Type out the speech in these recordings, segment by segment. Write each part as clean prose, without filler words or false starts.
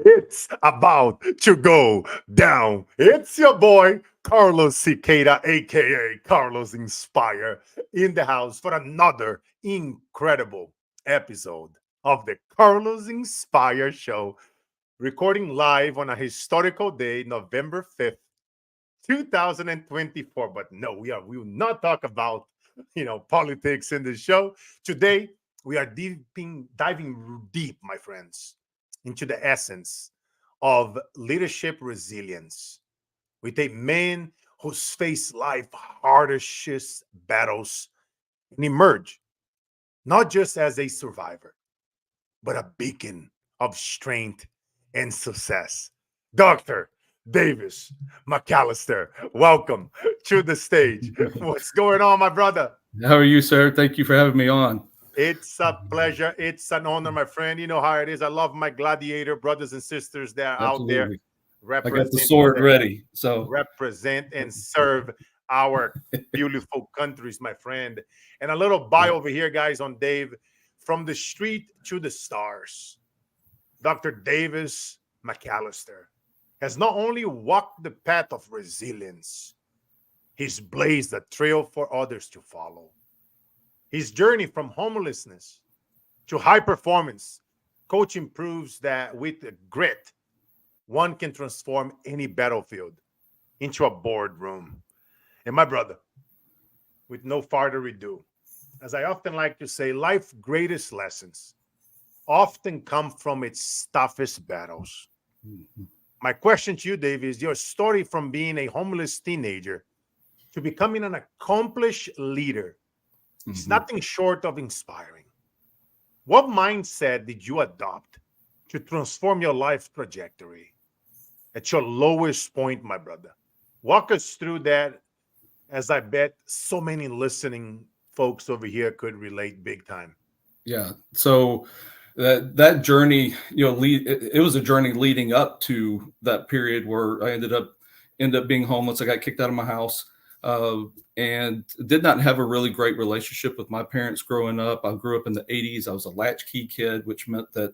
It's about to go down. It's your boy, Carlos Cicada, aka Carlos Inspire, in the house for another incredible episode of the Carlos Inspire Show, recording live on a historical day, November 5th, 2024. But no, we will not talk about politics in the show. Today, we are diving deep, my friends, into the essence of leadership resilience. We take men who face life hardest battles and emerge not just as a survivor, but a beacon of strength and success. Dr. Davis McAlister, welcome to the stage. What's going on, my brother? How are you, sir? Thank you for having me on. It's a pleasure. It's an honor, my friend. You know how it is. I love my gladiator brothers and sisters that are out there Absolutely. I got the representing sword ready. So represent and serve our beautiful countries, my friend. And a little bio over here, guys, on Dave. From the street to the stars, Dr. Davis McAlister has not only walked the path of resilience, he's blazed a trail for others to follow. His journey from homelessness to high performance coaching proves that with grit, one can transform any battlefield into a boardroom. And my brother, with no further ado, as I often like to say, life's greatest lessons often come from its toughest battles. My question to you, Dave, is your story from being a homeless teenager to becoming an accomplished leader. It's nothing short of inspiring. What mindset did you adopt to transform your life trajectory at your lowest point, my brother? Walk us through that, as I bet so many listening folks over here could relate big time. yeah. So that journey, it was a journey leading up to that period where I ended up being homeless. I got kicked out of my house. And did not have a really great relationship with my parents growing up. I grew up in the 80s. I was a latchkey kid, which meant that,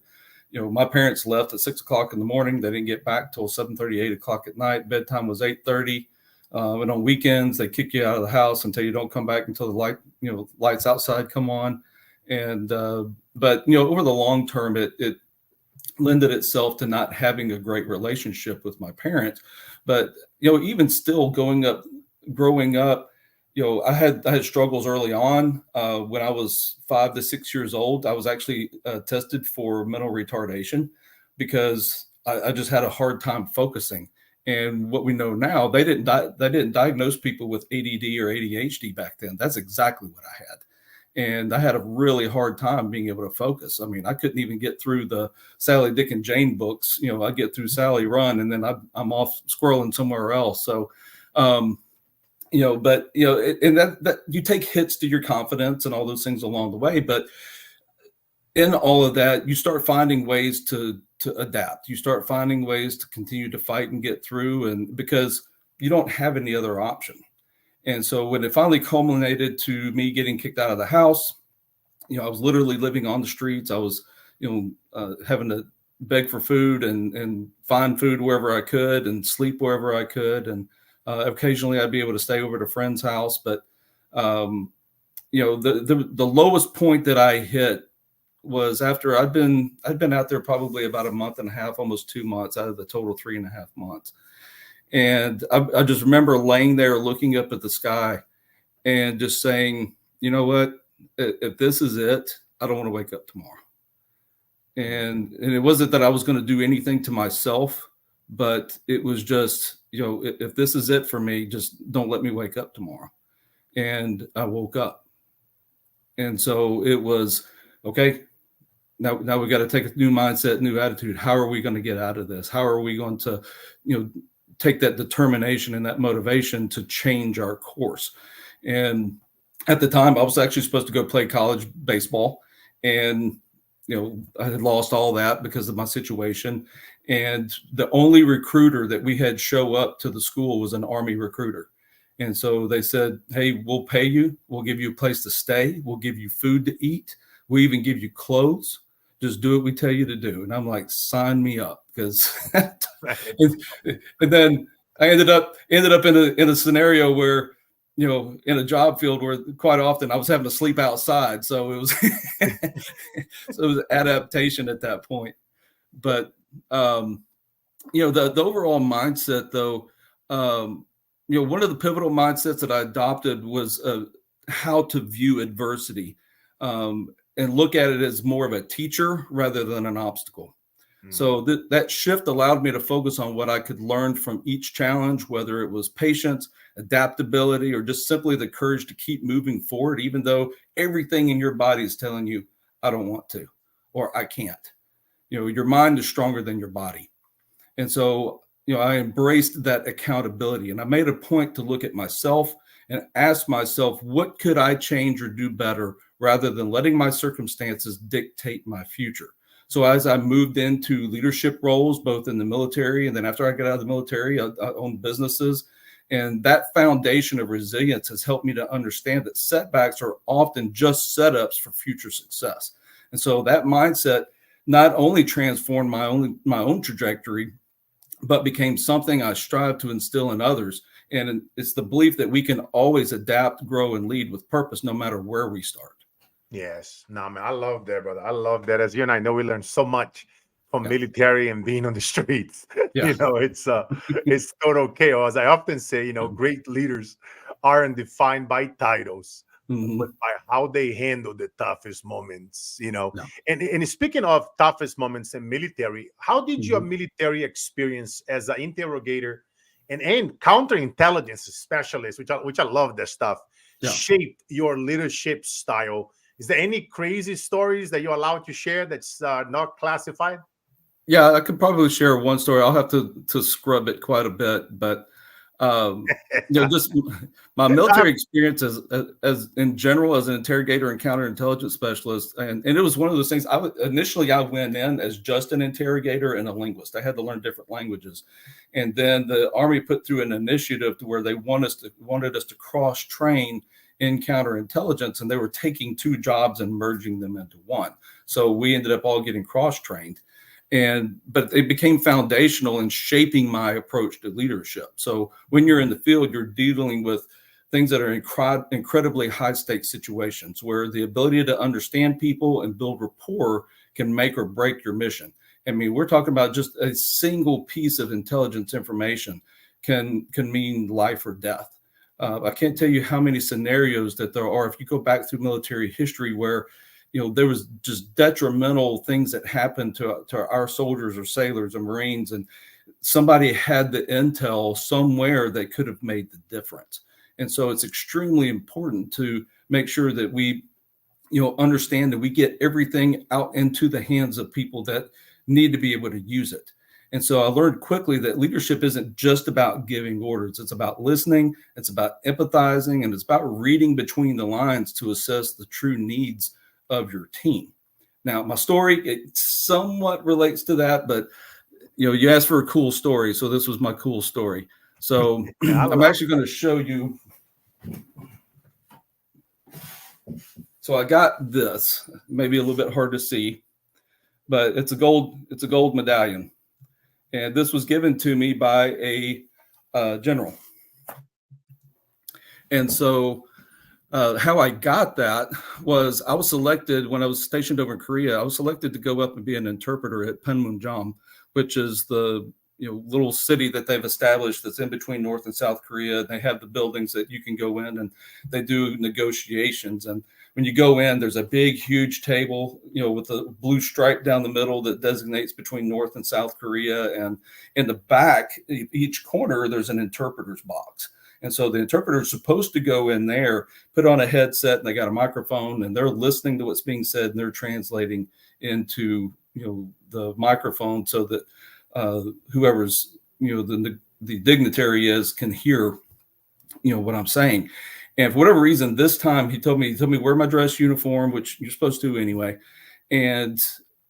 my parents left at 6 o'clock in the morning. They didn't get back till 7:30, 8 o'clock at night. Bedtime was 8:30. And on weekends, they kick you out of the house until you don't come back until the lights outside come on. And, but, over the long term, it lended itself to not having a great relationship with my parents. But, even still growing up, I had struggles early on. When I was 5 to 6 years old, I was actually tested for mental retardation because I just had a hard time focusing. And what we know now, they didn't diagnose people with ADD or ADHD back then. That's exactly what I had. And I had a really hard time being able to focus. I mean, I couldn't even get through the Sally, Dick, and Jane books. I get through Sally Run, and then I'm off squirreling somewhere else. So, and that you take hits to your confidence and all those things along the way. But in all of that, you start finding ways to adapt. You start finding ways to continue to fight and get through, and because you don't have any other option. And so when it finally culminated to me getting kicked out of the house, I was literally living on the streets. I was, having to beg for food and find food wherever I could and sleep wherever I could. And occasionally I'd be able to stay over at a friend's house. But, the lowest point that I hit was after I'd been out there probably about a month and a half, almost 2 months out of the total 3.5 months. And I just remember laying there looking up at the sky and just saying, you know what, if this is it, I don't want to wake up tomorrow. And it wasn't that I was going to do anything to myself, but it was just, if this is it for me, just don't let me wake up tomorrow. And I woke up. And so it was, okay, now we got to take a new mindset, new attitude. How are we going to get out of this? How are we going to, take that determination and that motivation to change our course? And at the time, I was actually supposed to go play college baseball. And, I had lost all that because of my situation. And the only recruiter that we had show up to the school was an Army recruiter. And so they said, hey, we'll pay you. We'll give you a place to stay. We'll give you food to eat. We'll even give you clothes. Just do what we tell you to do. And I'm like, sign me up, because and then I ended up in a scenario where, in a job field where quite often I was having to sleep outside. So it was so it was adaptation at that point. But the overall mindset, though, one of the pivotal mindsets that I adopted was how to view adversity, and look at it as more of a teacher rather than an obstacle. So that shift allowed me to focus on what I could learn from each challenge, whether it was patience, adaptability, or just simply the courage to keep moving forward, even though everything in your body is telling you, I don't want to, or I can't. Your mind is stronger than your body. And so, I embraced that accountability, and I made a point to look at myself and ask myself, what could I change or do better, rather than letting my circumstances dictate my future? So as I moved into leadership roles, both in the military, and then after I got out of the military, I owned businesses. And that foundation of resilience has helped me to understand that setbacks are often just setups for future success. And so that mindset not only transformed my own trajectory, but became something I strive to instill in others. And it's the belief that we can always adapt, grow, and lead with purpose, no matter where we start. Yes. No, man, I love that, brother. I love that. As you and I know, we learned so much from military and being on the streets. Yeah. It's total chaos. I often say, great leaders aren't defined by titles, but by how they handle the toughest moments, No. And speaking of toughest moments in military, how did your military experience as an interrogator and counterintelligence specialist, which I love that stuff, shaped your leadership style? Is there any crazy stories that you're allowed to share that's not classified? Yeah, I could probably share one story. I'll have to scrub it quite a bit, but just my military experience as in general as an interrogator and counterintelligence specialist, and it was one of those things. Initially I went in as just an interrogator and a linguist. I had to learn different languages, and then the Army put through an initiative to where they wanted us to cross train in counterintelligence, and they were taking two jobs and merging them into one. So we ended up all getting cross trained. But it became foundational in shaping my approach to leadership. So when you're in the field, you're dealing with things that are incredibly high stakes situations where the ability to understand people and build rapport can make or break your mission. I mean, we're talking about just a single piece of intelligence information can mean life or death. I can't tell you how many scenarios that there are, if you go back through military history, where there was just detrimental things that happened to our soldiers or sailors or Marines, and somebody had the intel somewhere that could have made the difference. And so it's extremely important to make sure that we, understand that we get everything out into the hands of people that need to be able to use it. And so I learned quickly that leadership isn't just about giving orders. It's about listening, it's about empathizing, and it's about reading between the lines to assess the true needs of your team. Now, my story, it somewhat relates to that, but you asked for a cool story, so this was my cool story. So I'm actually going to show you. So I got this, maybe a little bit hard to see, but it's a gold medallion, and this was given to me by a general. And so how I got that was I was selected when I was stationed over in Korea. I was selected to go up and be an interpreter at Panmunjom, which is the little city that they've established that's in between North and South Korea. They have the buildings that you can go in and they do negotiations. And when you go in, there's a big, huge table, with a blue stripe down the middle that designates between North and South Korea. And in the back, each corner, there's an interpreter's box. And so the interpreter is supposed to go in there, put on a headset, and they got a microphone, and they're listening to what's being said, and they're translating into the microphone so that whoever's the dignitary is can hear what I'm saying. And for whatever reason, this time he told me wear my dress uniform, which you're supposed to anyway. And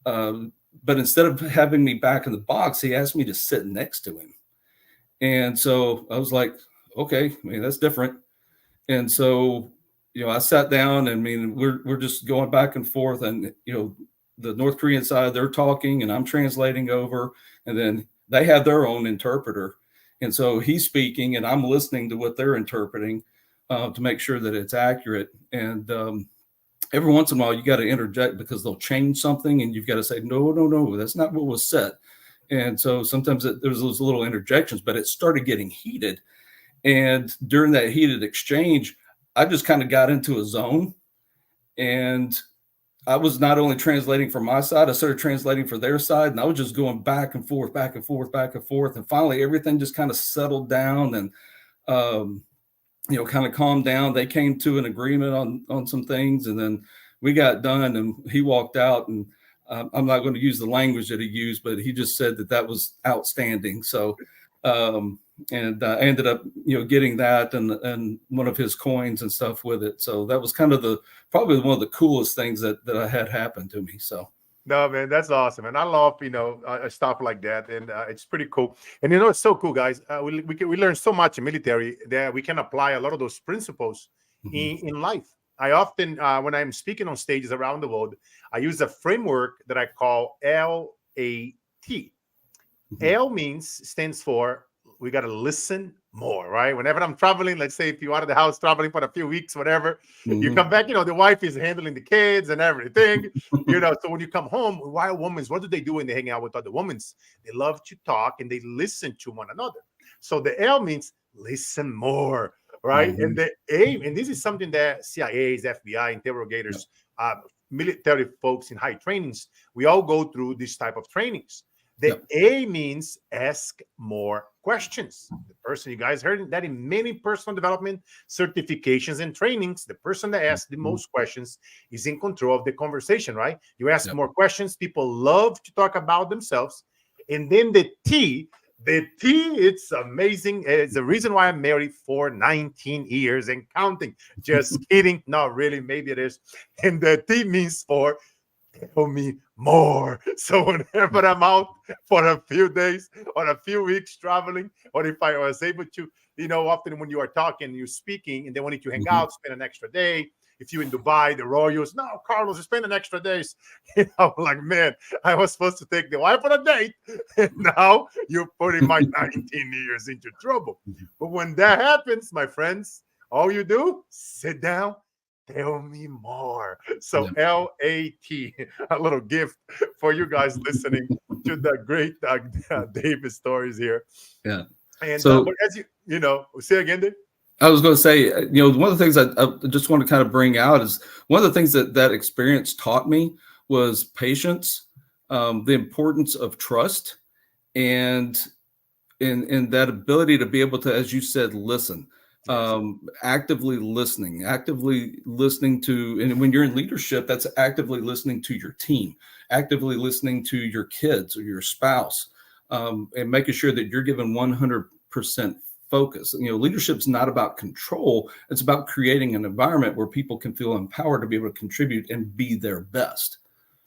but instead of having me back in the box, he asked me to sit next to him. And so I was like, okay, that's different. And so, I sat down, and we're just going back and forth, and, the North Korean side, they're talking and I'm translating over, and then they have their own interpreter. And so he's speaking and I'm listening to what they're interpreting to make sure that it's accurate. And every once in a while, you got to interject because they'll change something and you've got to say, no, that's not what was said. And so sometimes there's those little interjections, but it started getting heated. And during that heated exchange, I just kind of got into a zone, and I was not only translating for my side, I started translating for their side, and I was just going back and forth, back and forth, back and forth. And finally, everything just kind of settled down and, kind of calmed down. They came to an agreement on some things, and then we got done, and he walked out, and I'm not going to use the language that he used, but he just said that was outstanding. So, and I ended up, getting that and one of his coins and stuff with it. So that was kind of probably one of the coolest things that I had happen to me. So. No, man, that's awesome. And I love, stuff like that. And it's pretty cool. And, it's so cool, guys. We learn so much in military that we can apply a lot of those principles in life. I often, when I'm speaking on stages around the world, I use a framework that I call LAT. L stands for we got to listen more, right? Whenever I'm traveling, let's say if you're out of the house traveling for a few weeks, whatever, you come back, the wife is handling the kids and everything, so when you come home, why women, what do they do when they hang out with other women? They love to talk and they listen to one another. So the L means listen more, right? And the A, and this is something that CIAs, FBI, interrogators, military folks in high trainings, we all go through this type of trainings. The A means ask more questions. The person, you guys heard that in many personal development certifications and trainings, the person that asks the most questions is in control of the conversation, right? You ask more questions. People love to talk about themselves. And then the T, it's amazing. It's the reason why I'm married for 19 years and counting. Just kidding. Not really. Maybe it is. And the T means for tell me more. So whenever I'm out for a few days or a few weeks traveling, or if I was able to, often when you are talking, you're speaking, and they want you to hang out, spend an extra day. If you're in Dubai, the Royals, no, Carlos, spend an extra days. Like, man, I was supposed to take the wife on a date, and now you're putting my 19 years into trouble. But when that happens, my friends, all you do, sit down, tell me more. So LAT, a little gift for you guys listening to the great David stories here. Yeah. And so, as say again, Dave. I was going to say, one of the things I just want to kind of bring out is one of the things that experience taught me was patience, the importance of trust, and that ability to be able to, as you said, listen. Actively listening to, and when you're in leadership, that's actively listening to your team, actively listening to your kids or your spouse, and making sure that you're given 100% focus. Leadership's not about control. It's about creating an environment where people can feel empowered to be able to contribute and be their best.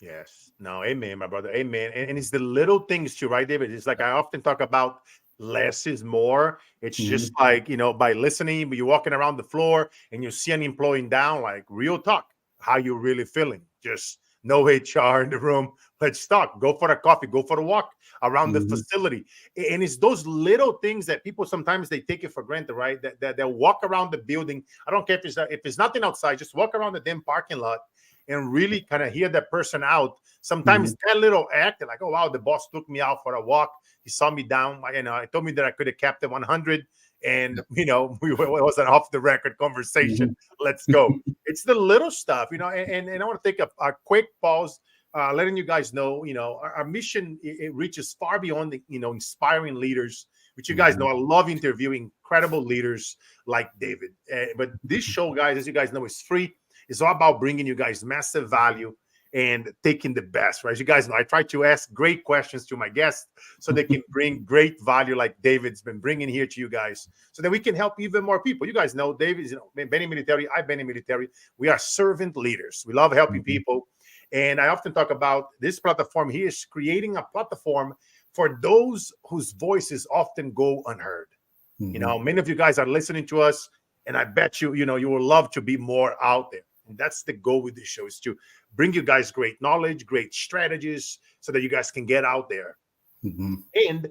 Yes. No, amen, my brother. Amen. And it's the little things too, right, David? It's like I often talk about less is more. It's just like, by listening, you're walking around the floor and you see an employee down, like real talk. How you really feeling? Just no HR in the room. Let's talk. Go for a coffee. Go for a walk around the facility. And it's those little things that people sometimes they take it for granted, right? That they'll walk around the building. I don't care if it's nothing outside. Just walk around the damn parking lot and really kind of hear that person out. Sometimes that little act, like, oh, wow, the boss took me out for a walk. He saw me down. He told me that I could have kept it 100. And, it was an off the record conversation. Let's go. It's the little stuff, and I want to take a quick pause, letting you guys know, our mission, it reaches far beyond the, inspiring leaders, which you guys know. I love interviewing incredible leaders like David. But this show, guys, as you guys know, is free. It's all about bringing you guys massive value and taking the best, right? As you guys know, I try to ask great questions to my guests so they can bring great value like David's been bringing here to you guys so that we can help even more people. You guys know David's, been in military. I've been in military. We are servant leaders. We love helping people. And I often talk about this platform. He is creating a platform for those whose voices often go unheard. Many of you guys are listening to us, and I bet you, you will love to be more out there. And that's the goal with this show, is to bring you guys great knowledge, great strategies, so that you guys can get out there. Mm-hmm. And,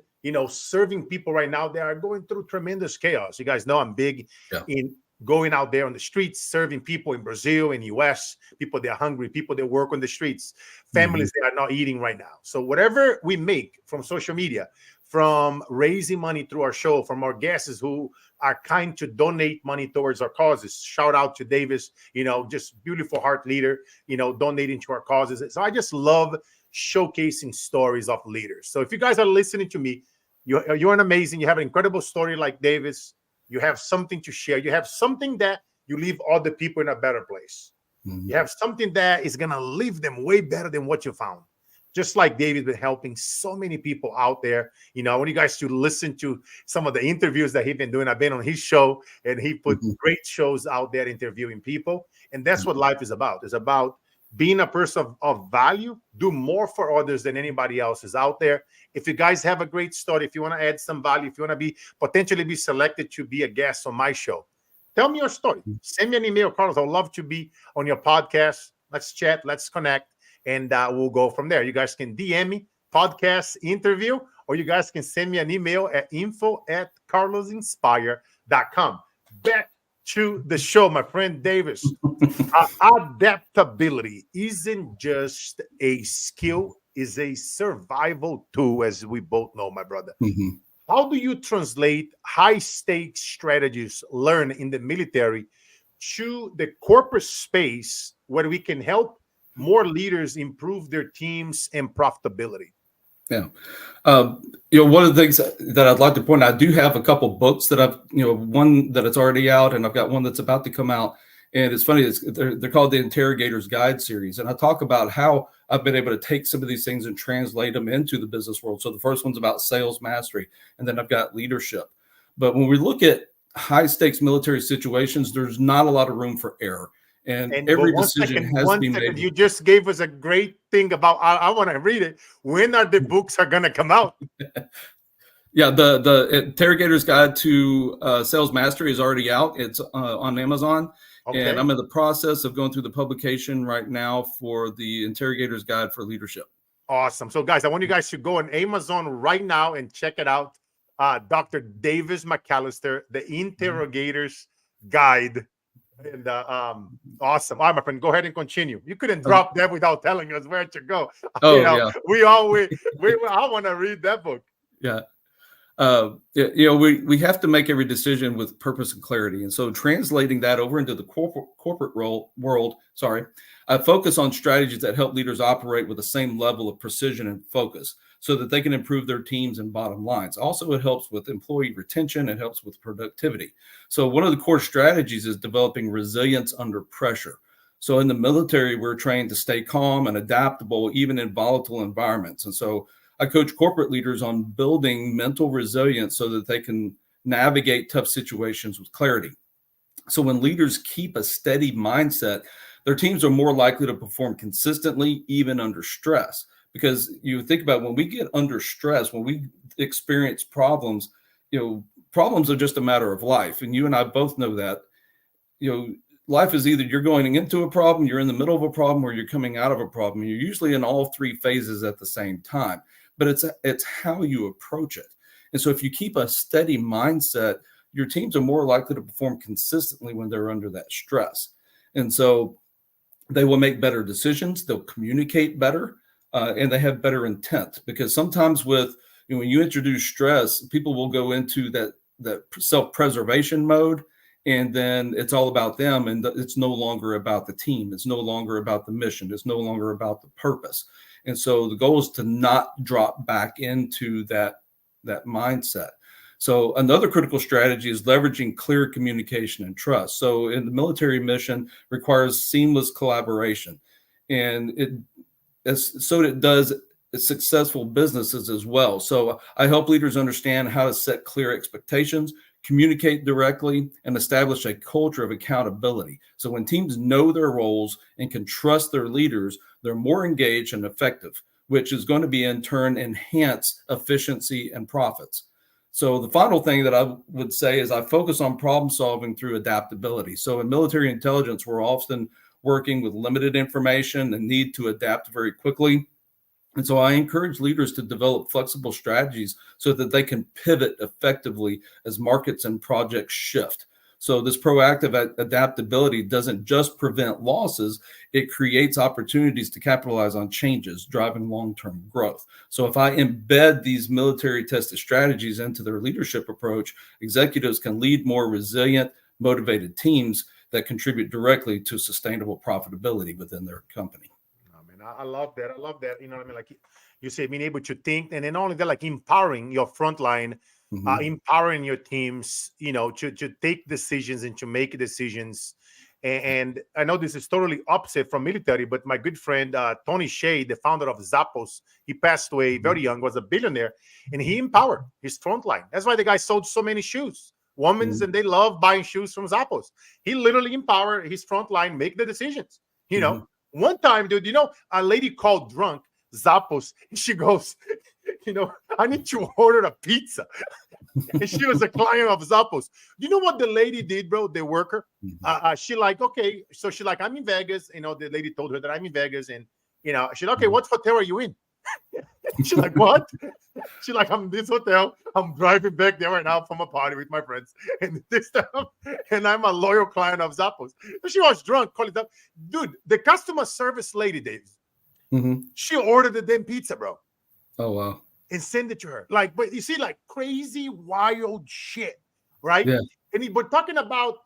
serving people right now, they are going through tremendous chaos. You guys know I'm big in going out there on the streets, serving people in Brazil, in the US, people that are hungry, people that work on the streets, families that are not eating right now. So whatever we make from social media, from raising money through our show, from our guests who are kind to donate money towards our causes. Shout out to Davis, just beautiful heart leader, donating to our causes. So I just love showcasing stories of leaders. So if you guys are listening to me, you're an amazing, you have an incredible story like Davis. You have something to share. You have something that you leave other people in a better place. You have something that is going to leave them way better than what you found. Just like David's been helping so many people out there. I want you guys to listen to some of the interviews that he's been doing. I've been on his show, and he put great shows out there interviewing people. And that's what life is about. It's about being a person of value, do more for others than anybody else is out there. If you guys have a great story, if you want to add some value, if you want to potentially be selected to be a guest on my show, tell me your story. Send me an email, Carlos. I would love to be on your podcast. Let's chat. Let's connect. And we'll go from there. You guys can DM me, podcast interview, or you guys can send me an email at info@carlosinspire.com. Back to the show, my friend Davis. Adaptability isn't just a skill, it's a survival tool, as we both know, my brother. How do you translate high-stakes strategies learned in the military to the corporate space where we can help more leaders improve their teams and profitability? Yeah. One of the things that I'd like to point out, I do have a couple books that I've, one that it's already out, and I've got one that's about to come out. And it's funny, they're called the Interrogator's Guide series. And I talk about how I've been able to take some of these things and translate them into the business world. So the first one's about sales mastery, and then I've got leadership. But when we look at high stakes military situations, there's not a lot of room for error. And every decision has to be made. You just gave us a great thing about, I want to read it. When are the books are going to come out? Yeah, the Interrogator's Guide to Sales Mastery is already out. It's on Amazon. Okay. And I'm in the process of going through the publication right now for the Interrogator's Guide for Leadership. Awesome. So, guys, I want you guys to go on Amazon right now and check it out. Dr. Davis McAlister, the Interrogator's Guide. And awesome. All right, my friend, go ahead and continue. You couldn't drop that without telling us where to go. Yeah. I want to read that book. Yeah. We have to make every decision with purpose and clarity. And so translating that over into the corporate world, I focus on strategies that help leaders operate with the same level of precision and focus so that they can improve their teams and bottom lines. Also, it helps with employee retention. It helps with productivity. So one of the core strategies is developing resilience under pressure. So in the military, we're trained to stay calm and adaptable, even in volatile environments. And so I coach corporate leaders on building mental resilience so that they can navigate tough situations with clarity. So when leaders keep a steady mindset, their teams are more likely to perform consistently, even under stress. Because you think about when we get under stress, when we experience problems, problems are just a matter of life. And you and I both know that, life is either you're going into a problem, you're in the middle of a problem, or you're coming out of a problem. You're usually in all three phases at the same time. But it's how you approach it. And so if you keep a steady mindset, your teams are more likely to perform consistently when they're under that stress. And so they will make better decisions, they'll communicate better, and they have better intent. Because sometimes when you introduce stress, people will go into that self-preservation mode, and then it's all about them, and it's no longer about the team. It's no longer about the mission. It's no longer about the purpose. And so the goal is to not drop back into that mindset. So another critical strategy is leveraging clear communication and trust. So in the military mission requires seamless collaboration, and it does successful businesses as well. So I help leaders understand how to set clear expectations, communicate directly, and establish a culture of accountability. So when teams know their roles and can trust their leaders, they're more engaged and effective, which is going to be in turn enhance efficiency and profits. So the final thing that I would say is I focus on problem solving through adaptability. So in military intelligence, we're working with limited information and need to adapt very quickly. And so I encourage leaders to develop flexible strategies so that they can pivot effectively as markets and projects shift. So this proactive adaptability doesn't just prevent losses, it creates opportunities to capitalize on changes, driving long-term growth. So if I embed these military tested strategies into their leadership approach, executives can lead more resilient, motivated teams that contribute directly to sustainable profitability within their company. I love that. I love that. You know what I mean? Like you say, being able to think, and then not only that, like empowering your frontline, empowering your teams, you know, to take decisions and to make decisions. And I know this is totally opposite from military, but my good friend Tony Shea, the founder of Zappos, he passed away very young, was a billionaire, and he empowered his frontline. That's why the guy sold so many shoes, women's, and they love buying shoes from Zappos. He literally empowered his frontline, make the decisions, you know. One time, dude, you know, a lady called drunk Zappos, and she goes, you know, I need to order a pizza. And she was a client of Zappos. You know what the lady did, bro? The worker, she like, okay, so she like, I'm in Vegas. You know, the lady told her that I'm in Vegas, and you know, she's like, okay, what hotel are you in? She's like, what? She's like, I'm in this hotel. I'm driving back there right now from a party with my friends and this stuff. And I'm a loyal client of Zappos. So she was drunk, calling up. Dude, the customer service lady, Dave, she ordered the damn pizza, bro. Oh, wow. And send it to her. Like, but you see, like crazy, wild shit, right? Yeah. And we're talking about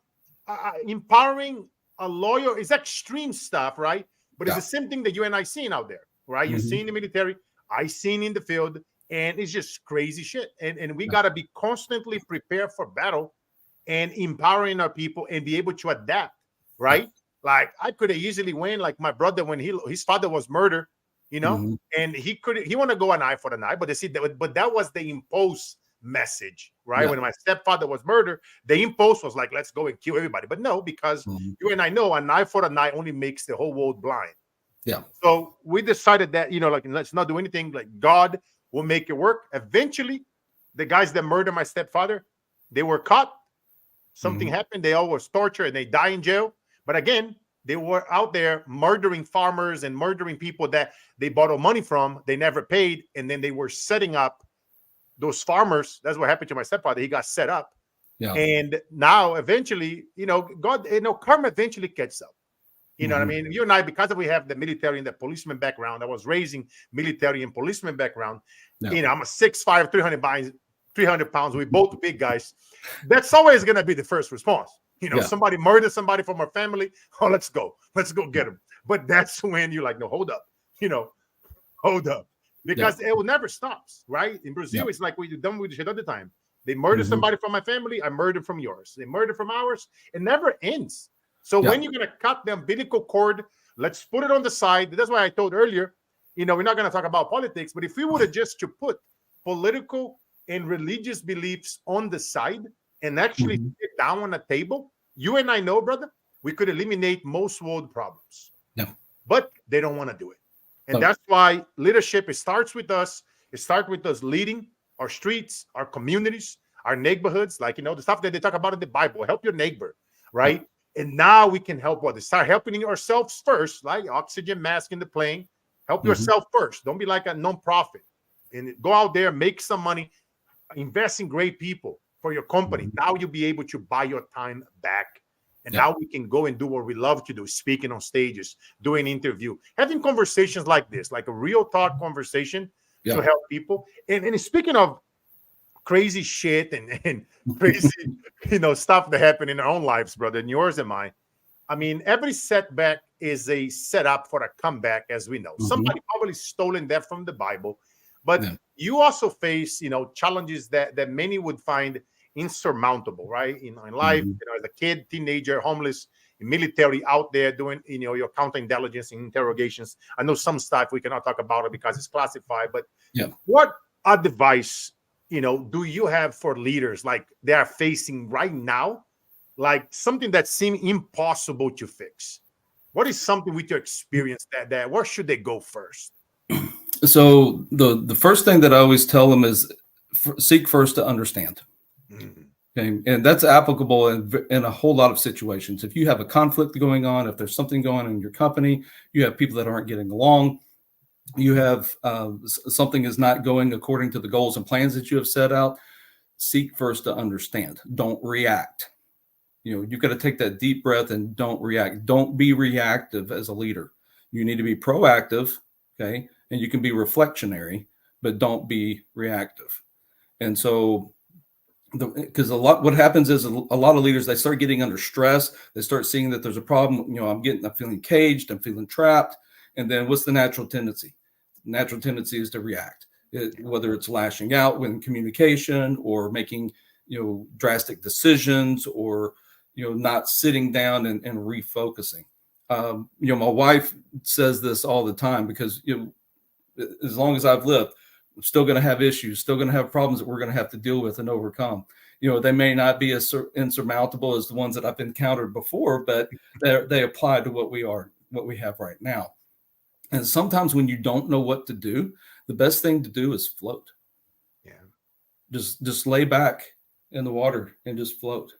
empowering a lawyer. It's extreme stuff, right? But it's the same thing that you and I seen out there, right? You seen in the military, I seen in the field, and it's just crazy shit. And we got to be constantly prepared for battle and empowering our people and be able to adapt, right? Like I could have easily went, like my brother when his father was murdered, you know, and he want to go an eye for an eye, but they see that, but that was the impulse message, right? When my stepfather was murdered, the impulse was like, let's go and kill everybody. But no, because you and I know an eye for an eye only makes the whole world blind. Yeah. So we decided that, you know, like, let's not do anything. Like God will make it work. Eventually, the guys that murdered my stepfather, they were caught. Something happened. They all was tortured and they die in jail. But again, they were out there murdering farmers and murdering people that they borrowed money from. They never paid. And then they were setting up those farmers. That's what happened to my stepfather. He got set up. Yeah. And now eventually, you know, God, you know, karma eventually catches up. You know what I mean? You and I, because we have the military and the policeman background, I was raising military and policeman background. You know, I'm a 6'5", 300 pounds. We both big guys. That's always going to be the first response. You know, somebody murdered somebody from our family. Oh, let's go get them. But that's when you're like, no, hold up. You know, hold up. Because it will never stop, right? In Brazil, it's like what you've done with the shit all the time. They murder somebody from my family. I murder from yours. They murder from ours. It never ends. So when you're going to cut the umbilical cord, let's put it on the side. That's why I told earlier, you know, we're not going to talk about politics, but if we would have just to put political and religious beliefs on the side and actually sit down on a table, you and I know, brother, we could eliminate most world problems. But they don't want to do it. And that's why leadership, it starts with us. It starts with us leading our streets, our communities, our neighborhoods, like, you know, the stuff that they talk about in the Bible. Help your neighbor, right? And now we can help others. Start helping ourselves first, like oxygen mask in the plane. Help yourself first. Don't be like a non-profit. And go out there, make some money, invest in great people for your company. Now you'll be able to buy your time back. And now we can go and do what we love to do, speaking on stages, doing interview, having conversations like this, like a real talk conversation to help people. And speaking of crazy shit and crazy, you know, stuff that happened in our own lives, brother, and yours and mine. I mean, every setback is a setup for a comeback, as we know. Somebody probably stolen that from the Bible, but you also face, you know, challenges that many would find insurmountable, right? In life, you know, as a kid, teenager, homeless, military, out there doing, you know, your counterintelligence and interrogations. I know some stuff we cannot talk about it because it's classified, but what advice, you know, do you have for leaders like they are facing right now, like something that seems impossible to fix? What is something with your experience that where should they go first? So the first thing that I always tell them is seek first to understand. Okay. And that's applicable in a whole lot of situations. If you have a conflict going on, if there's something going on in your company, you have people that aren't getting along, you have something is not going according to the goals and plans that you have set out, seek first to understand. Don't react. You got to take that deep breath and don't react. Don't be reactive as a leader. You need to be proactive, okay? And you can be reflectionary, but don't be reactive. And so, because what happens is a lot of leaders, they start getting under stress. They start seeing that there's a problem. I'm feeling caged. I'm feeling trapped. And then what's the natural tendency? Natural tendency is to react, whether it's lashing out with communication or making, drastic decisions, or, not sitting down and refocusing. My wife says this all the time, because, as long as I've lived, I'm still going to have issues, still going to have problems that we're going to have to deal with and overcome. They may not be as insurmountable as the ones that I've encountered before, but they apply to what we have right now. And sometimes when you don't know what to do, the best thing to do is float. Yeah. Just lay back in the water and just float.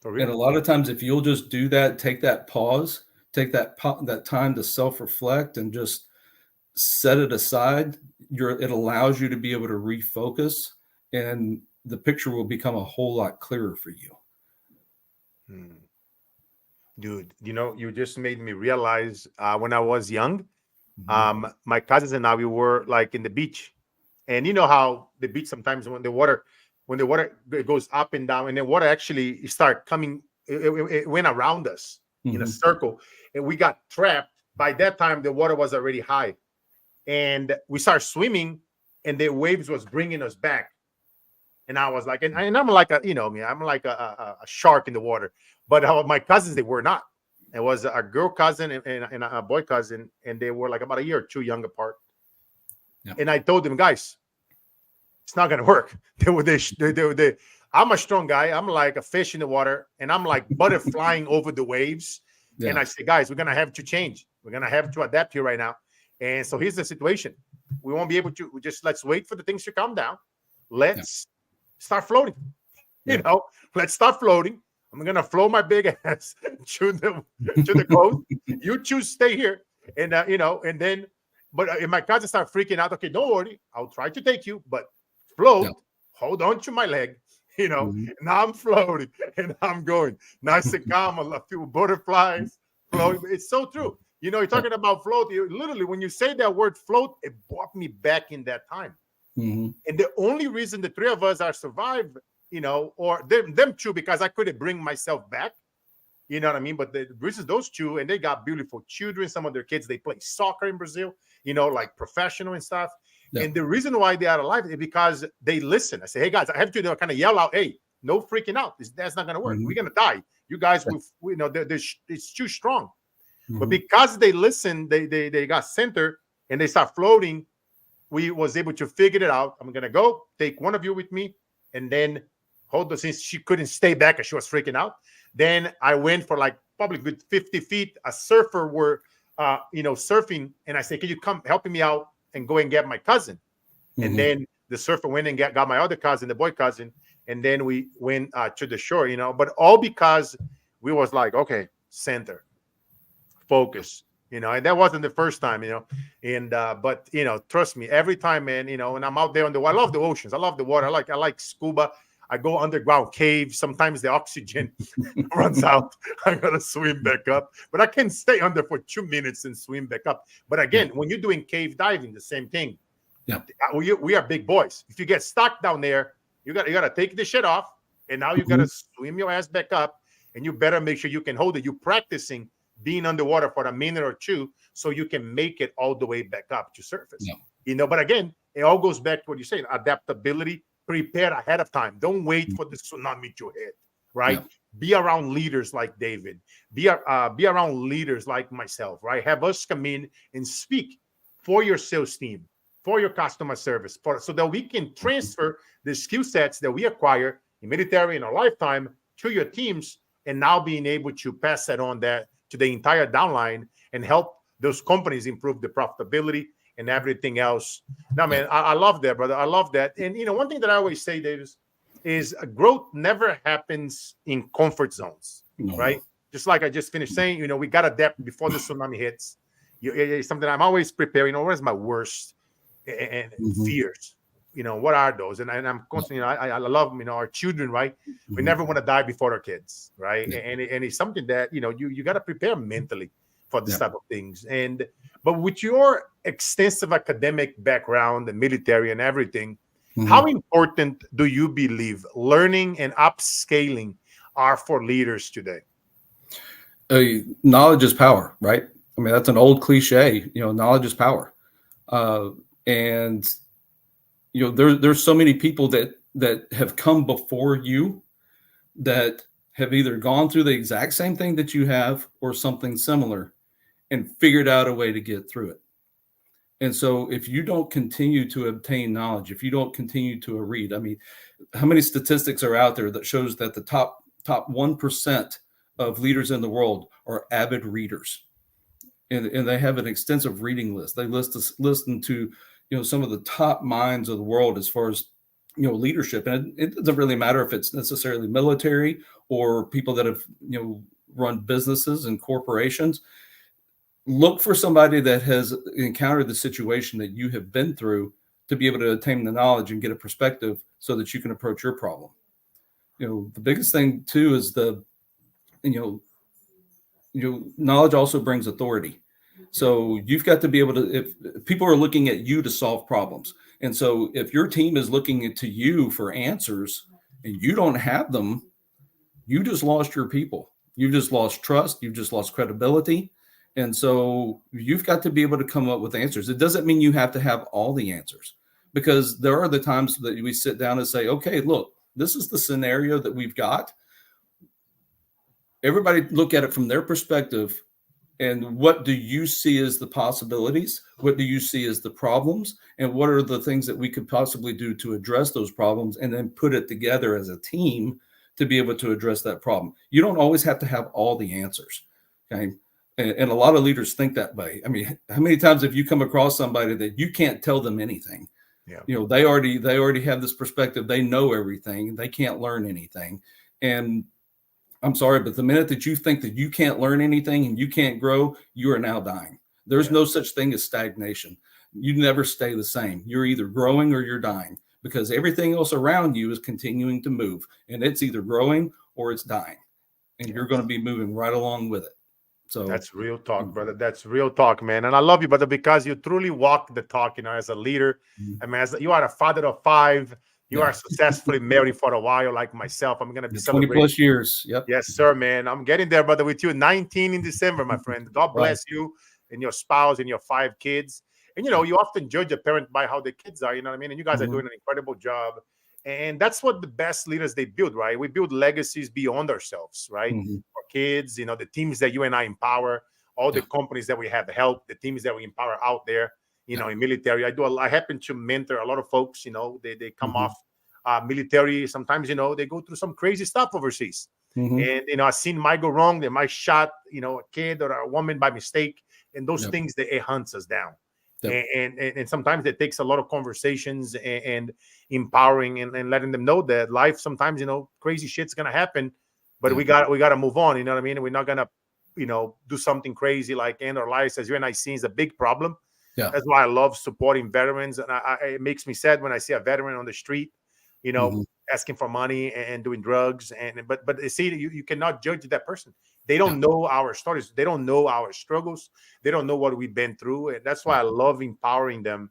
For real. And a lot of times, if you'll just do that, take that pause, take that time to self-reflect and just set it aside, it allows you to be able to refocus, and the picture will become a whole lot clearer for you. Dude, you just made me realize when I was young, my cousins and I, we were like in the beach, and you know how the beach sometimes when the water goes up and down, and the water actually start coming, it went around us in a circle, and we got trapped. By that time, the water was already high, and we started swimming, and the waves was bringing us back. And I was like, and I'm like I'm like a shark in the water. But my cousins, they were not. It was a girl cousin and a boy cousin, and they were like about a year or two young apart. Yeah. And I told them, guys, it's not gonna work. I'm a strong guy. I'm like a fish in the water, and I'm like butterflying over the waves. Yeah. And I say, guys, we're gonna have to change. We're gonna have to adapt here right now. And so here's the situation. We won't be able to. Let's wait for the things to calm down. Let's start floating. Let's start floating. I'm gonna float my big ass to the coast. You choose stay here, and and then, but if my cousins start freaking out, okay, don't worry, I'll try to take you, but float. Hold on to my leg. Now I'm floating and I'm going nice and calm. A few butterflies floating. It's so true. You're talking about float. Literally, when you say that word float, it brought me back in that time. And the only reason the three of us are survived, or them two, because I couldn't bring myself back, you know what I mean? But the reason those two, and they got beautiful children. Some of their kids, they play soccer in Brazil, like professional and stuff. Yeah. And the reason why they are alive is because they listen. I say, hey guys, I have to kind of yell out, hey, no freaking out. That's not going to work. We're going to die. You guys, it's too strong. But because they listen, they got center and they start floating. We was able to figure it out. I'm gonna go take one of you with me, and then hold her, since she couldn't stay back and she was freaking out. Then I went for like probably good 50 feet. A surfer were surfing, and I said, can you come helping me out and go and get my cousin? And then the surfer went and got my other cousin, the boy cousin, and then we went to the shore. But all because we was like, okay, center, focus. And that wasn't the first time, and but trust me, every time, man, when I'm out there on the water, I love the oceans, I love the water, I like scuba. I go underground caves. Sometimes the oxygen runs out. I gotta swim back up, but I can stay under for 2 minutes and swim back up. But again, when you're doing cave diving, the same thing. Yeah, we are big boys. If you get stuck down there, you gotta take the shit off, and now you gotta swim your ass back up, and you better make sure you can hold it. You're practicing being underwater for a minute or two so you can make it all the way back up to surface. But again, it all goes back to what you're saying: adaptability. Prepare ahead of time. Don't wait for the tsunami to hit, right? Be around leaders like David. Be around leaders like myself, right? Have us come in and speak for your sales team, for your customer service, so that we can transfer the skill sets that we acquire in military in our lifetime to your teams, and now being able to pass that on to the entire downline and help those companies improve the profitability and everything else. Now, man, I love that, brother. I love that. And, one thing that I always say, Davis, is growth never happens in comfort zones, right? Just like I just finished saying, we got to adapt before the tsunami hits. It's something I'm always preparing. What is my worst and fears? What are those? And I'm constantly, I love, our children, right? We never want to die before our kids, right? And it's something that, you got to prepare mentally for this type of things. But with your extensive academic background, the military and everything, how important do you believe learning and upscaling are for leaders today? Knowledge is power, right? I mean, that's an old cliche, knowledge is power. And, there's so many people that have come before you that have either gone through the exact same thing that you have or something similar and figured out a way to get through it. And so if you don't continue to obtain knowledge, if you don't continue to read, I mean, how many statistics are out there that shows that the top 1% of leaders in the world are avid readers? And they have an extensive reading list. They listen to, some of the top minds of the world as far as, leadership. And it doesn't really matter if it's necessarily military or people that have, run businesses and corporations. Look for somebody that has encountered the situation that you have been through to be able to attain the knowledge and get a perspective so that you can approach your problem. The biggest thing too is knowledge also brings authority. So you've got to be able to, if people are looking at you to solve problems. And so if your team is looking to you for answers and you don't have them, you just lost your people. You've just lost trust. You've just lost credibility. And so you've got to be able to come up with answers. It doesn't mean you have to have all the answers, because there are the times that we sit down and say, okay, look, this is the scenario that we've got. Everybody look at it from their perspective. And what do you see as the possibilities? What do you see as the problems? And what are the things that we could possibly do to address those problems, and then put it together as a team to be able to address that problem? You don't always have to have all the answers. Okay. And a lot of leaders think that way. I mean, how many times have you come across somebody that you can't tell them anything? Yeah. They already have this perspective. They know everything. They can't learn anything. And I'm sorry, but the minute that you think that you can't learn anything and you can't grow, you are now dying. There's no such thing as stagnation. You never stay the same. You're either growing or you're dying, because everything else around you is continuing to move, and it's either growing or it's dying, and you're going to be moving right along with it. So that's real talk, brother. That's real talk, man. And I love you, brother, because you truly walk the talk, as a leader. I mean, as you are a father of 5, you are successfully married for a while, like myself. I'm going to be 20 plus years. Yep. Yes, sir, man. I'm getting there, brother, with you. 19 in December, my friend. God bless you and your spouse and your 5 kids. And, you often judge a parent by how the kids are, you know what I mean? And you guys are doing an incredible job. And that's what the best leaders, they build, right? We build legacies beyond ourselves, right? For kids, the teams that you and I empower, all the companies that we have helped, the teams that we empower out there, in military. I happen to mentor a lot of folks, they come off military. Sometimes, they go through some crazy stuff overseas. And, I've seen might go wrong. They might shot, a kid or a woman by mistake. And those things, it hunts us down. And sometimes it takes a lot of conversations and empowering and letting them know that life sometimes, crazy shit's going to happen, but we got to move on. You know what I mean? We're not going to, do something crazy like end our lives. As you and I see, is a big problem. That's why I love supporting veterans. And it makes me sad when I see a veteran on the street, asking for money and doing drugs. But see, you cannot judge that person. They don't know our stories. They don't know our struggles. They don't know what we've been through. And that's why I love empowering them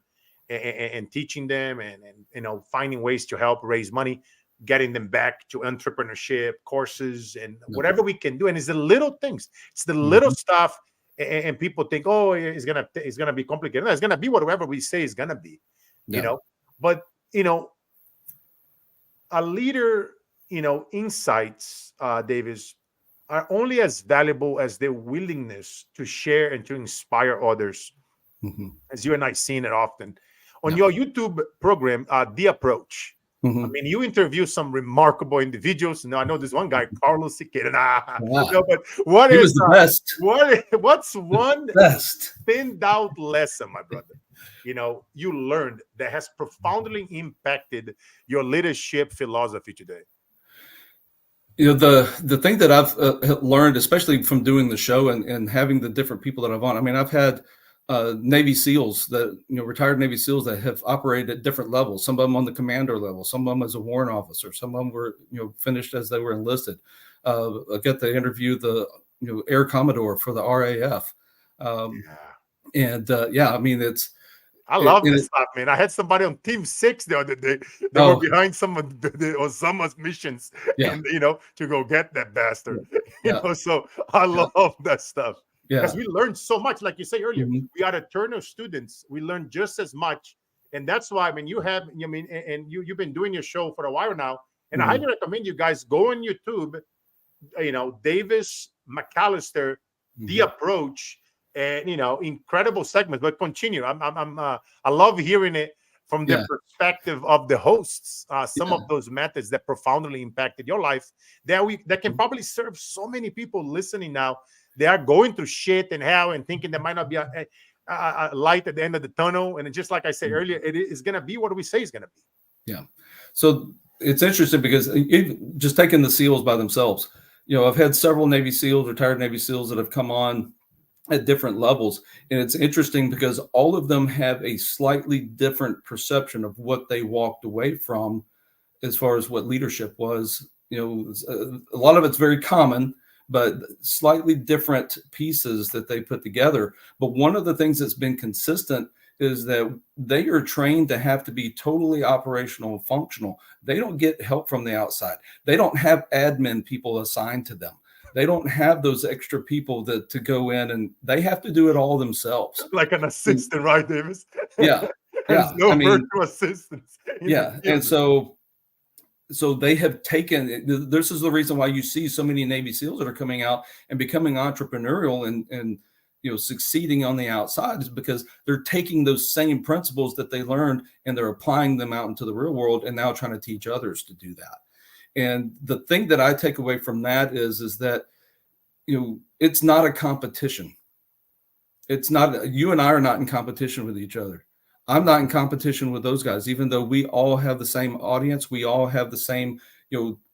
and teaching them and finding ways to help raise money, getting them back to entrepreneurship courses and whatever we can do. And it's the little things. It's the little stuff. And people think, oh, it's gonna be complicated. No, it's gonna be whatever we say is gonna be, But a leader, insights, Davis, are only as valuable as their willingness to share and to inspire others. As you and I seen it often on your YouTube program, The Approach. I mean, you interview some remarkable individuals. I know this one guy, Carlos Siqueira. But what he was the best. What's one best standout lesson, my brother, you learned that has profoundly impacted your leadership philosophy today? The thing that I've learned, especially from doing the show and having the different people that I've on. I mean, I've had Navy SEALs that retired Navy SEALs that have operated at different levels. Some of them on the commander level, some of them as a warrant officer, some of them were finished as they were enlisted. I got to interview the Air Commodore for the RAF, and I mean I love this stuff, man. I had somebody on Team 6 the other day. They were behind some of Osama's missions, and to go get that bastard. So I love that stuff. Because we learned so much, like you say earlier. We are eternal students. We learn just as much, and that's why. I mean, you've been doing your show for a while now, and I highly recommend you guys go on YouTube. Davis McAlister, The Approach. And incredible segments, but continue. I love hearing it from the perspective of the hosts. Some of those methods that profoundly impacted your life that can probably serve so many people listening now. They are going through shit and hell and thinking there might not be a light at the end of the tunnel. And just like I said earlier, it is going to be what we say is going to be. Yeah. So it's interesting because just taking the SEALs by themselves, I've had several Navy SEALs, retired Navy SEALs that have come on at different levels. And it's interesting because all of them have a slightly different perception of what they walked away from as far as what leadership was. A lot of it's very common, but slightly different pieces that they put together. But one of the things that's been consistent is that they are trained to have to be totally operational and functional. They don't get help from the outside. They don't have admin people assigned to them. They don't have those extra people to go in, and they have to do it all themselves. Like an assistant, right, Davis? Yeah. There's no virtual assistants. And so they have taken, this is the reason why you see so many Navy SEALs that are coming out and becoming entrepreneurial and succeeding on the outside, is because they're taking those same principles that they learned and they're applying them out into the real world and now trying to teach others to do that. And the thing that I take away from that is that, it's not a competition. It's not, you and I are not in competition with each other. I'm not in competition with those guys, even though we all have the same audience. We all have the same,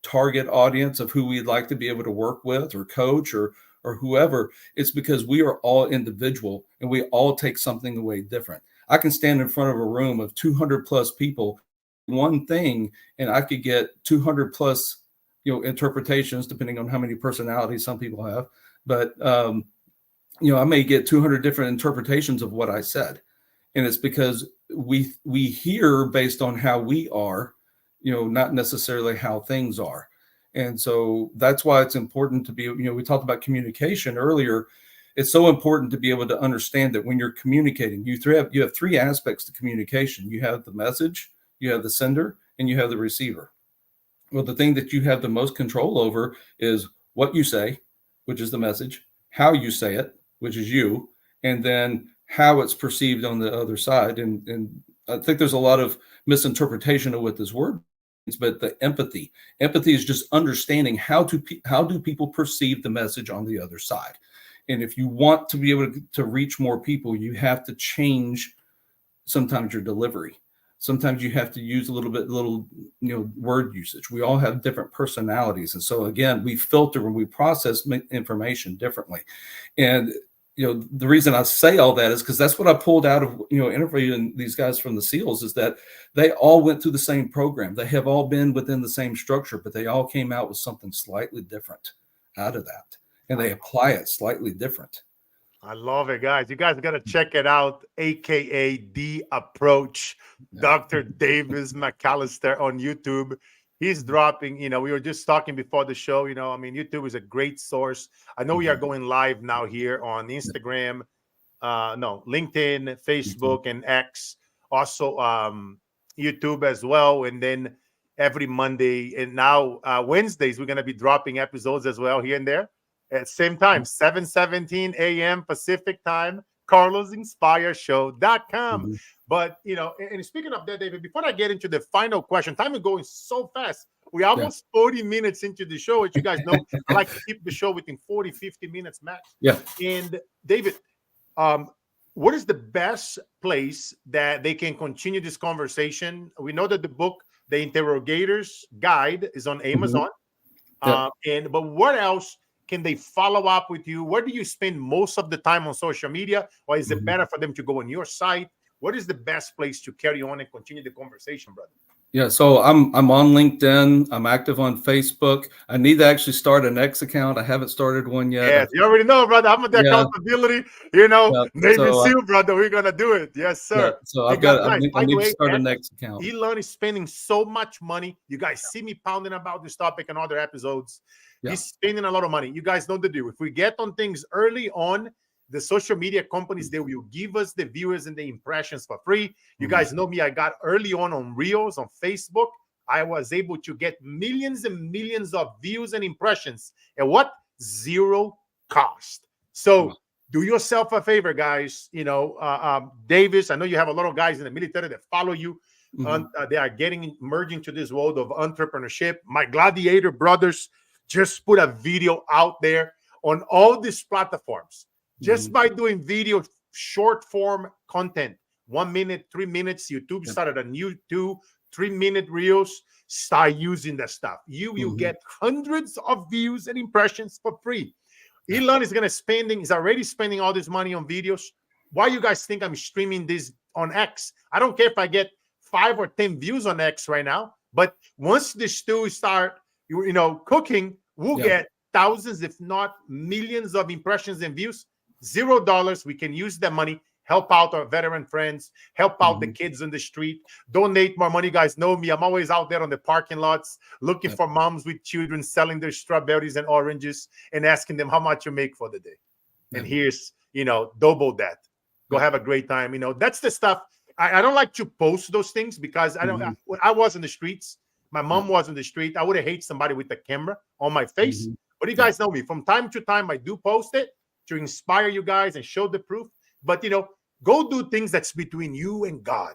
target audience of who we'd like to be able to work with or coach or whoever. It's because we are all individual and we all take something away different. I can stand in front of a room of 200 plus people, one thing, and I could get 200 plus, interpretations, depending on how many personalities some people have. But, I may get 200 different interpretations of what I said. And it's because we hear based on how we are, not necessarily how things are. And so that's why it's important to be, we talked about communication earlier. It's so important to be able to understand that when you're communicating, you have three aspects to communication. You have the message, you have the sender, and you have the receiver. Well, the thing that you have the most control over is what you say, which is the message, how you say it, which is you, and then how it's perceived on the other side. And I think there's a lot of misinterpretation of what this word means, but the empathy is just understanding how do people perceive the message on the other side. And if you want to be able to reach more people, you have to change sometimes your delivery. Sometimes you have to use a little word usage. We all have different personalities. And so again, we filter and we process information differently. And, the reason I say all that is because that's what I pulled out of, interviewing these guys from the SEALs, is that they all went through the same program. They have all been within the same structure, but they all came out with something slightly different out of that. And they apply it slightly different. I love it, guys. You guys got to check it out, aka The Approach, Dr. Davis McAlister on YouTube. He's dropping, we were just talking before the show, YouTube is a great source. I know we are going live now here on Instagram, LinkedIn, Facebook, and X. Also, YouTube as well. And then every Monday and now Wednesdays, we're going to be dropping episodes as well here and there. At same time, 7:17 a.m. Pacific time, carlosinspireshow.com. But, and speaking of that, David, before I get into the final question, time is going so fast. We're almost 40 minutes into the show. As you guys know, I like to keep the show within 40, 50 minutes max. Yeah. And David, what is the best place that they can continue this conversation? We know that the book, The Interrogator's Guide, is on Amazon. But what else can they follow up with you? Where do you spend most of the time on social media? Or is it better for them to go on your site? What is the best place to carry on and continue the conversation, brother? Yeah, so I'm on LinkedIn. I'm active on Facebook. I need to actually start an X account. I haven't started one yet. Yes, you already know, brother. I'm with the accountability. Navy SEAL, brother. We're gonna do it. Yes, sir. So Hey, I've got. guys, I by the need to way, start an X account. Elon is spending so much money. You guys see me pounding about this topic in other episodes. He's spending a lot of money. You guys know the deal. If we get on things early on, the social media companies, they will give us the viewers and the impressions for free. You guys know me. I got early on Reels on Facebook. I was able to get millions and millions of views and impressions at what? Zero cost. So do yourself a favor, guys. Davis, I know you have a lot of guys in the military that follow you. They are merging to this world of entrepreneurship. My Gladiator brothers just put a video out there on all these platforms. Just by doing video, short form content, 1 minute, 3 minutes. YouTube started a new 2-3-minute reels. Start using that stuff. You will get hundreds of views and impressions for free. Elon is he's already spending all this money on videos. Why you guys think I'm streaming this on X? I don't care if I get 5 or 10 views on X right now, but once the stew start, cooking, we'll get thousands, if not millions of impressions and views. $0. We can use that money, help out our veteran friends, help out the kids in the street, donate more money. You guys know me. I'm always out there on the parking lots looking for moms with children selling their strawberries and oranges and asking them how much you make for the day. And here's, double that. Go have a great time. That's the stuff. I don't like to post those things because when I was in the streets, my mom was in the street. I would have hated somebody with a camera on my face. But you guys know me. From time to time, I do post it to inspire you guys and show the proof. But, go do things that's between you and God.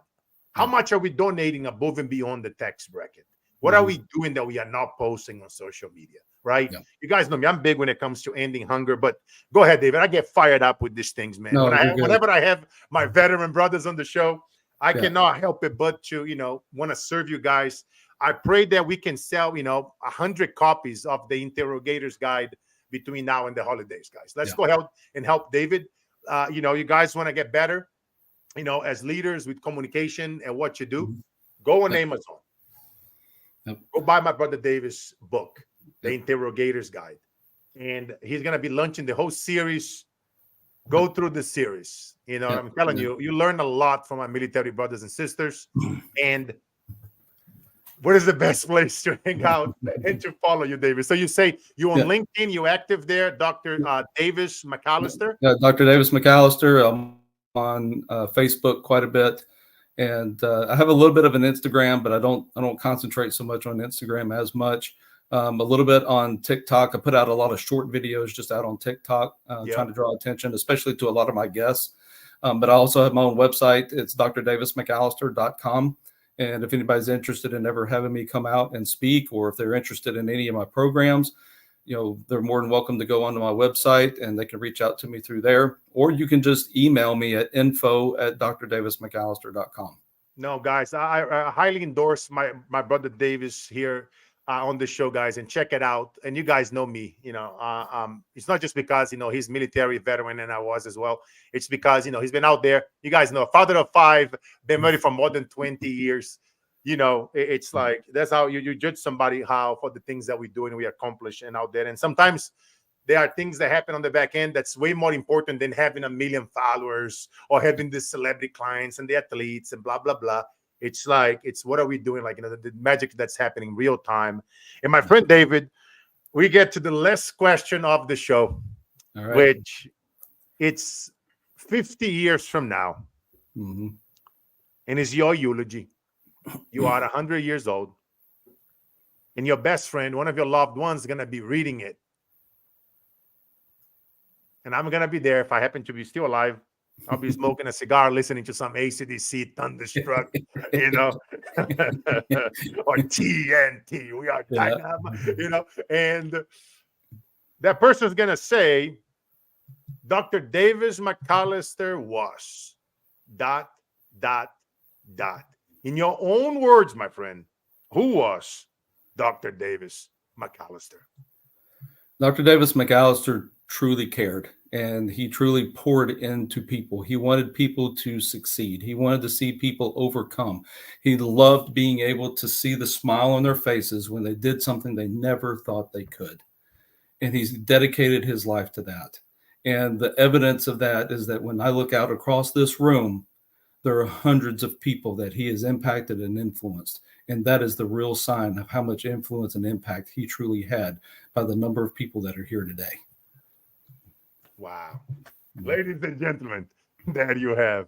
How much are we donating above and beyond the tax bracket? What are we doing that we are not posting on social media, right? You guys know me. I'm big when it comes to ending hunger. But go ahead, David. I get fired up with these things, man. Whenever I have my veteran brothers on the show, I cannot help it but to, want to serve you guys. I pray that we can sell, 100 copies of the Interrogator's Guide between now and the holidays, guys. Let's go ahead and help David. You guys want to get better, as leaders with communication and what you do, go on Amazon. Go buy my brother Davis' book, The Interrogator's Guide. And he's going to be launching the whole series. Go through the series. I'm telling you, you learn a lot from my military brothers and sisters. And what is the best place to hang out and to follow you, David? So you say you on LinkedIn, you active there, Dr. Davis McAlister? Yeah, Dr. Davis McAlister. I'm on Facebook quite a bit. And I have a little bit of an Instagram, but I don't concentrate so much on Instagram as much. A little bit on TikTok. I put out a lot of short videos just out on TikTok, trying to draw attention, especially to a lot of my guests. But I also have my own website. It's drdavismcallister.com. And if anybody's interested in ever having me come out and speak, or if they're interested in any of my programs, they're more than welcome to go onto my website and they can reach out to me through there. Or you can just email me at info@drdavismcallister.com. No, guys, I highly endorse my brother Davis here on the show, guys, and check it out. And you guys know me, it's not just because, he's military veteran and I was as well. It's because, he's been out there. You guys know, father of 5, been married for more than 20 years. It's like, that's how you judge somebody for the things that we do and we accomplish and out there. And sometimes there are things that happen on the back end that's way more important than having 1 million followers or having the celebrity clients and the athletes and blah, blah, blah. It's like, what are we doing? Like, the magic that's happening real time. And my friend David, we get to the last question of the show, which it's 50 years from now. And it's your eulogy. You are 100 years old. And your best friend, one of your loved ones, is going to be reading it. And I'm going to be there if I happen to be still alive. I'll be smoking a cigar, listening to some AC/DC Thunderstruck, or TNT. We are dynamite, and that person's going to say, Dr. Davis McAlister was dot, dot, dot. In your own words, my friend, who was Dr. Davis McAlister? Dr. Davis McAlister truly cared, and he truly poured into people. He wanted people to succeed. He wanted to see people overcome. He loved being able to see the smile on their faces when they did something they never thought they could. And he's dedicated his life to that. And the evidence of that is that when I look out across this room, there are hundreds of people that he has impacted and influenced. And that is the real sign of how much influence and impact he truly had by the number of people that are here today. Wow. Ladies and gentlemen, there you have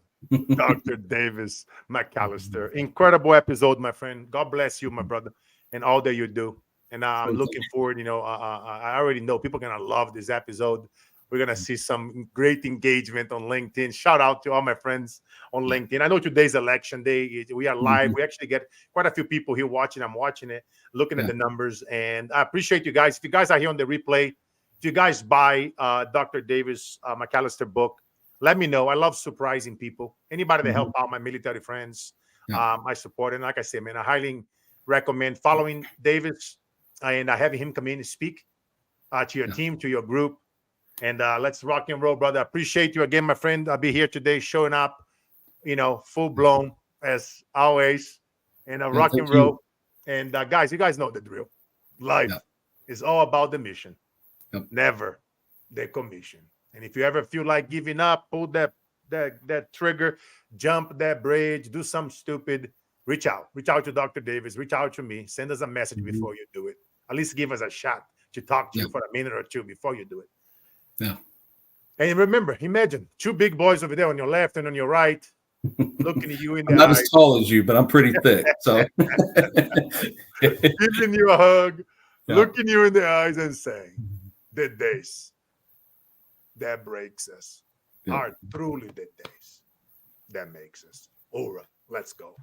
Dr. Davis McAlister. Incredible episode, my friend. God bless you, my brother, and all that you do. And I'm looking forward. I already know people are going to love this episode. We're going to see some great engagement on LinkedIn. Shout out to all my friends on LinkedIn. I know today's election day. We are live. We actually get quite a few people here watching. I'm watching it, looking at the numbers. And I appreciate you guys. If you guys are here on the replay, if you guys buy Dr. Davis McAlister book, let me know. I love surprising people. Anybody that help out my military friends, I support. And like I said, man, I highly recommend following Davis and having him come in and speak to your team, to your group. And let's rock and roll, brother. I appreciate you again, my friend. I'll be here today showing up, full blown as always. And rock and roll. And guys, you guys know the drill. Life is all about the mission, never the commission. And if you ever feel like giving up, pull that trigger, jump that bridge, do something stupid, reach out to Dr. Davis, reach out to me, send us a message before you do it. At least give us a shot to talk to you for a minute or two before you do it. Yeah. And remember, imagine two big boys over there on your left and on your right, looking at you in the I'm not eyes. as tall as you, but I'm pretty thick. So giving you a hug, looking you in the eyes and saying, the days that breaks us are truly the days that makes us. All right, let's go.